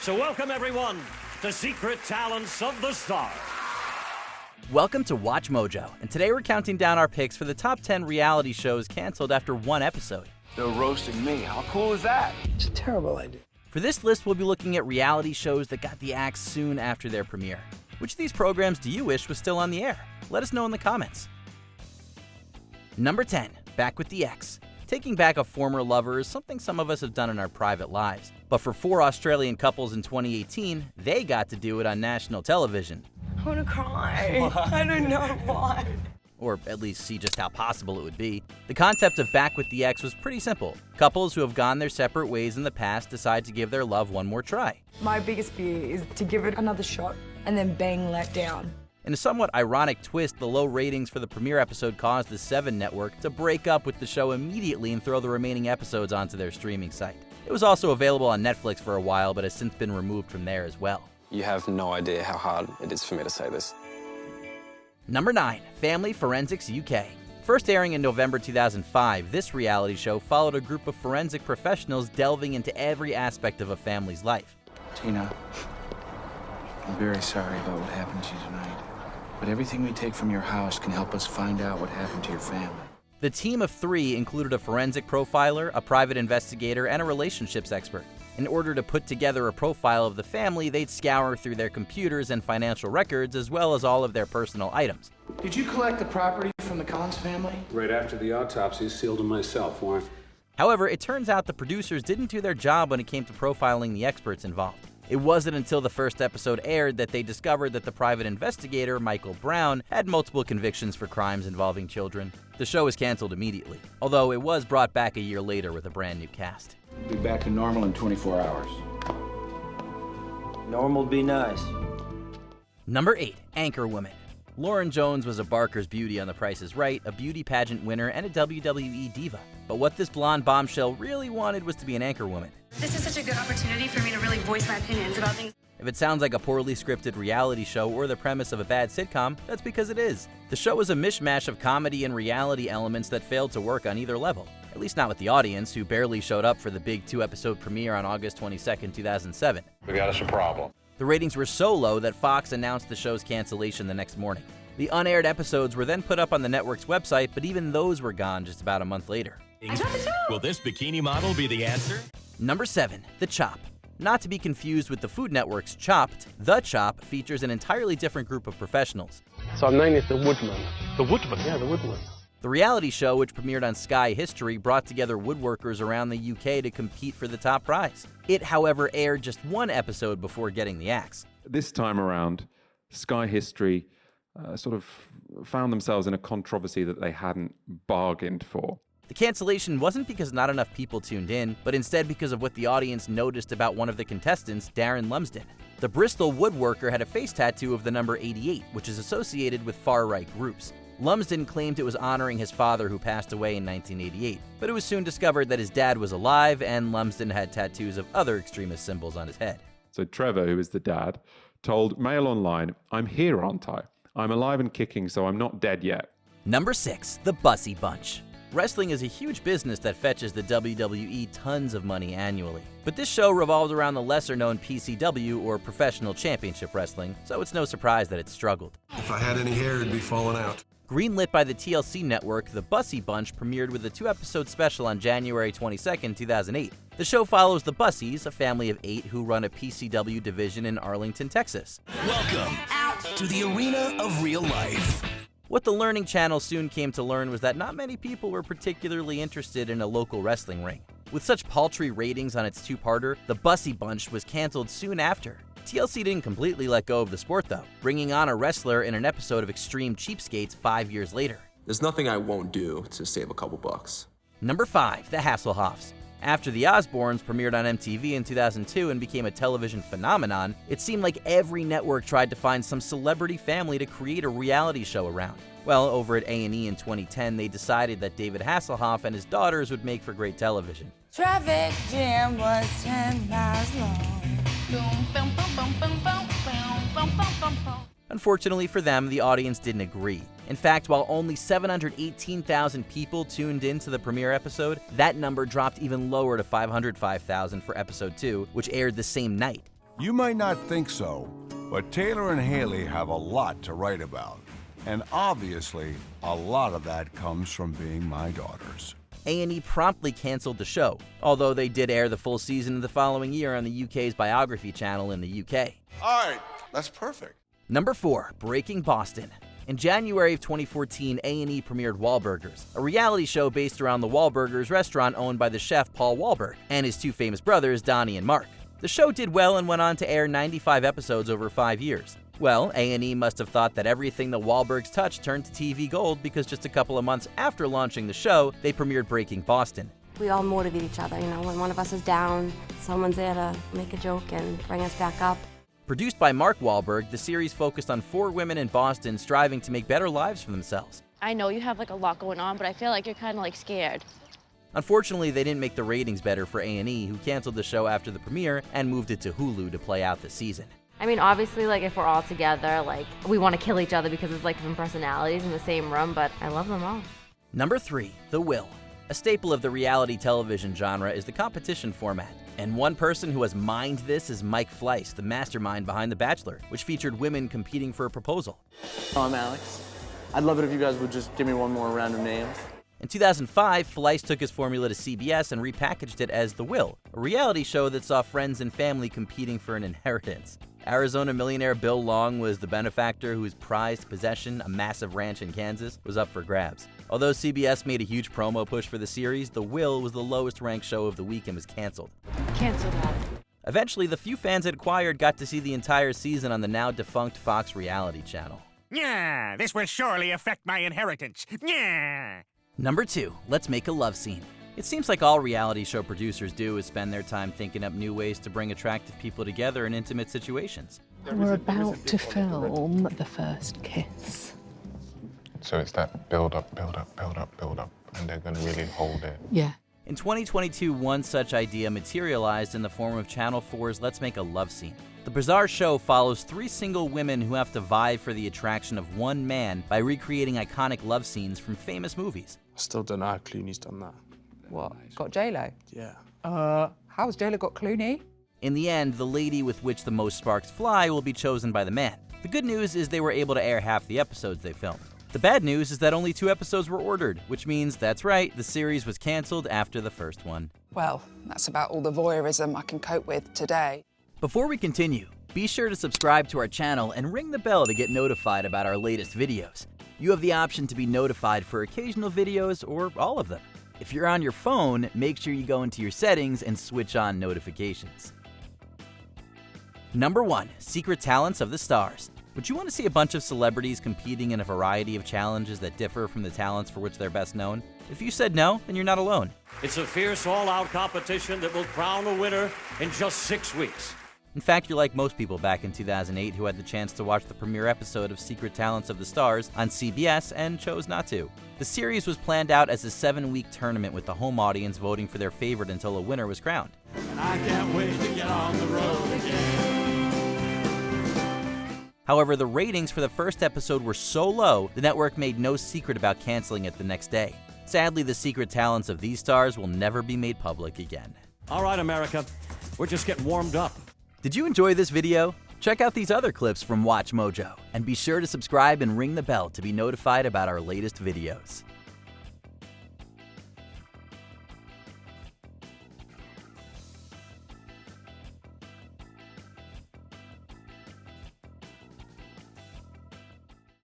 So welcome everyone to Secret Talents of the Stars. Welcome to Watch Mojo, and today we're counting down our picks for the top 10 reality shows canceled after one episode. They're roasting me. How cool is that? It's a terrible idea. For this list, we'll be looking at reality shows that got the axe soon after their premiere. Which of these programs do you wish was still on the air? Let us know in the comments. Number 10, Back with the Ex. Taking back a former lover is something some of us have done in our private lives. But for 4 Australian couples in 2018, they got to do it on national television. I want to cry. I don't know why. Or at least see just how possible it would be. The concept of Back with the Ex was pretty simple. Couples who have gone their separate ways in the past decide to give their love one more try. My biggest fear is to give it another shot and then bang, let down. In a somewhat ironic twist, the low ratings for the premiere episode caused the Seven Network to break up with the show immediately and throw the remaining episodes onto their streaming site. It was also available on Netflix for a while, but has since been removed from there as well. You have no idea how hard it is for me to say this. Number 9, Family Forensics UK. First airing in November 2005, this reality show followed a group of forensic professionals delving into every aspect of a family's life. Tina, I'm very sorry about what happened to you tonight, but everything we take from your house can help us find out what happened to your family. The team of 3 included a forensic profiler, a private investigator, and a relationships expert. In order to put together a profile of the family, they'd scour through their computers and financial records, as well as all of their personal items. Did you collect the property from the Collins family? Right after the autopsy, sealed them myself, Warren. However, it turns out the producers didn't do their job when it came to profiling the experts involved. It wasn't until the first episode aired that they discovered that the private investigator, Michael Brown, had multiple convictions for crimes involving children. The show was canceled immediately, although it was brought back a year later with a brand new cast. Be back to normal in 24 hours. Normal be nice. Number 8, Anchorwoman. Lauren Jones was a Barker's Beauty on The Price is Right, a beauty pageant winner, and a WWE diva. But what this blonde bombshell really wanted was to be an anchorwoman. This is such a good opportunity for me to really voice my opinions about things. If it sounds like a poorly scripted reality show or the premise of a bad sitcom, that's because it is. The show was a mishmash of comedy and reality elements that failed to work on either level. At least not with the audience, who barely showed up for the big 2-episode premiere on August 22, 2007. We got us a problem. The ratings were so low that Fox announced the show's cancellation the next morning. The unaired episodes were then put up on the network's website, but even those were gone just about a month later. Will this bikini model be the answer? Number 7, The Chop. Not to be confused with the Food Network's Chopped, The Chop features an entirely different group of professionals. So I'm known as the Woodman. The Woodman. Yeah, the Woodman. The reality show, which premiered on Sky History, brought together woodworkers around the UK to compete for the top prize. It, however, aired just 1 episode before getting the axe. This time around, Sky History sort of found themselves in a controversy that they hadn't bargained for. The cancellation wasn't because not enough people tuned in, but instead because of what the audience noticed about one of the contestants, Darren Lumsden. The Bristol woodworker had a face tattoo of the number 88, which is associated with far-right groups. Lumsden claimed it was honoring his father who passed away in 1988, but it was soon discovered that his dad was alive and Lumsden had tattoos of other extremist symbols on his head. So Trevor, who is the dad, told Mail Online, "I'm here, aren't I? I'm alive and kicking, so I'm not dead yet." Number 6, The Bussy Bunch. Wrestling is a huge business that fetches the WWE tons of money annually. But this show revolved around the lesser-known PCW, or Professional Championship Wrestling, so it's no surprise that it struggled. If I had any hair, it'd be falling out. Greenlit by the TLC network, The Bussy Bunch premiered with a 2-episode special on January 22, 2008. The show follows the Bussys, a family of 8 who run a PCW division in Arlington, Texas. Welcome to the arena of real life. What the Learning Channel soon came to learn was that not many people were particularly interested in a local wrestling ring. With such paltry ratings on its 2-parter, The Bussy Bunch was canceled soon after. TLC didn't completely let go of the sport though, bringing on a wrestler in an episode of Extreme Cheapskates 5 years later. There's nothing I won't do to save a couple bucks. Number 5, The Hasselhoffs. After The Osbournes premiered on MTV in 2002 and became a television phenomenon, it seemed like every network tried to find some celebrity family to create a reality show around. Well, over at A&E in 2010, they decided that David Hasselhoff and his daughters would make for great television. Traffic jam was 10 miles long. Unfortunately for them, the audience didn't agree. In fact, while only 718,000 people tuned in to the premiere episode, that number dropped even lower to 505,000 for episode 2, which aired the same night. You might not think so, but Taylor and Haley have a lot to write about. And obviously, a lot of that comes from being my daughters. A&E promptly canceled the show, although they did air the full season the following year on the UK's Biography channel in the UK. All right, that's perfect. Number 4, Breaking Boston. In January of 2014, A&E premiered Wahlburgers, a reality show based around the Wahlburgers restaurant owned by the chef Paul Wahlberg and his two famous brothers, Donnie and Mark. The show did well and went on to air 95 episodes over 5 years. Well, A&E must have thought that everything the Wahlbergs touched turned to TV gold because just a couple of months after launching the show, they premiered Breaking Boston. We all motivate each other, when one of us is down, someone's there to make a joke and bring us back up. Produced by Mark Wahlberg, the series focused on 4 women in Boston striving to make better lives for themselves. I know you have a lot going on, but I feel like you're kind of scared. Unfortunately, they didn't make the ratings better for A&E, who canceled the show after the premiere and moved it to Hulu to play out the season. I mean, obviously, if we're all together, we want to kill each other because it's different personalities in the same room, but I love them all. Number 3, The Will. A staple of the reality television genre is the competition format. And one person who has mined this is Mike Fleiss, the mastermind behind The Bachelor, which featured women competing for a proposal. I'm Alex. I'd love it if you guys would just give me one more round of names. In 2005, Fleiss took his formula to CBS and repackaged it as The Will, a reality show that saw friends and family competing for an inheritance. Arizona millionaire Bill Long was the benefactor whose prized possession, a massive ranch in Kansas, was up for grabs. Although CBS made a huge promo push for the series, The Will was the lowest ranked show of the week and was canceled. Cancel that. Eventually, the few fans it acquired got to see the entire season on the now defunct Fox reality channel. Yeah, this will surely affect my inheritance. Yeah. Number 2, let's make a love scene. It seems like all reality show producers do is spend their time thinking up new ways to bring attractive people together in intimate situations. We're about to film the first kiss. So it's that build up, and they're going to really hold it. Yeah. In 2022, one such idea materialized in the form of Channel 4's Let's Make a Love Scene. The bizarre show follows 3 single women who have to vie for the attraction of one man by recreating iconic love scenes from famous movies. I still don't know how Clooney's done that. What? Got J-Lo? Yeah. How's J-Lo got Clooney? In the end, the lady with which the most sparks fly will be chosen by the man. The good news is they were able to air half the episodes they filmed. The bad news is that only 2 episodes were ordered, which means, that's right, the series was canceled after the first one. Well, that's about all the voyeurism I can cope with today. Before we continue, be sure to subscribe to our channel and ring the bell to get notified about our latest videos. You have the option to be notified for occasional videos or all of them. If you're on your phone, make sure you go into your settings and switch on notifications. Number 1, Secret Talents of the Stars. Would you want to see a bunch of celebrities competing in a variety of challenges that differ from the talents for which they're best known? If you said no, then you're not alone. It's a fierce all-out competition that will crown a winner in just 6 weeks. In fact, you're like most people back in 2008 who had the chance to watch the premiere episode of Secret Talents of the Stars on CBS and chose not to. The series was planned out as a 7-week tournament with the home audience voting for their favorite until a winner was crowned. And I can't wait to get on the road again. However, the ratings for the first episode were so low, the network made no secret about canceling it the next day. Sadly, the secret talents of these stars will never be made public again. All right, America, we're just getting warmed up. Did you enjoy this video? Check out these other clips from WatchMojo, and be sure to subscribe and ring the bell to be notified about our latest videos.